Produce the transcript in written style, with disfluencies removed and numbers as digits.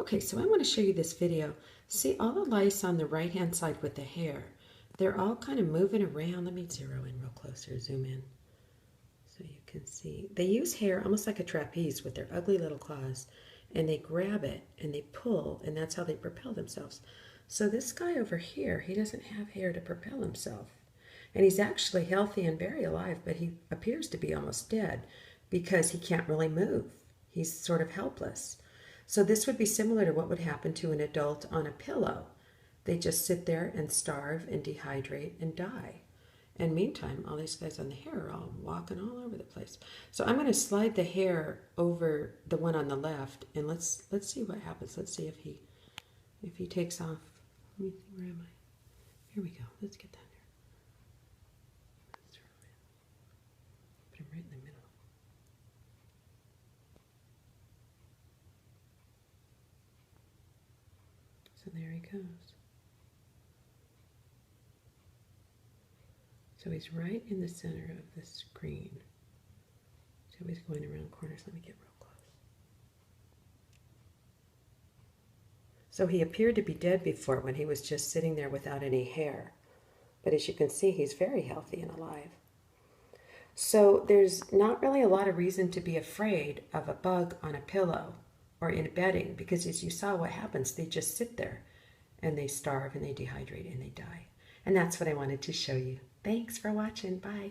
Okay, so I want to show you this video. See all the lice on the right-hand side with the hair. They're all kind of moving around. Let me zero in real close or zoom in so you can see. They use hair almost like a trapeze with their ugly little claws, and they grab it and they pull, and that's how they propel themselves. So this guy over here, he doesn't have hair to propel himself. And he's actually healthy and very alive, but he appears to be almost dead because he can't really move. He's sort of helpless. So this would be similar to what would happen to an adult on a pillow. They just sit there and starve and dehydrate and die. And meantime, all these guys on the hair are all walking all over the place. So I'm going to slide the hair over the one on the left, and let's see what happens. Let's see if he takes off. Let me see, where am I? Here we go. Let's get down there. Put him right in the middle. So there he goes. So he's right in the center of the screen. So he's going around corners. Let me get real close. So he appeared to be dead before when he was just sitting there without any hair. But as you can see, he's very healthy and alive. So there's not really a lot of reason to be afraid of a bug on a pillow or in bedding, because as you saw what happens, they just sit there and they starve and they dehydrate and they die. And that's what I wanted to show you. Thanks for watching. Bye.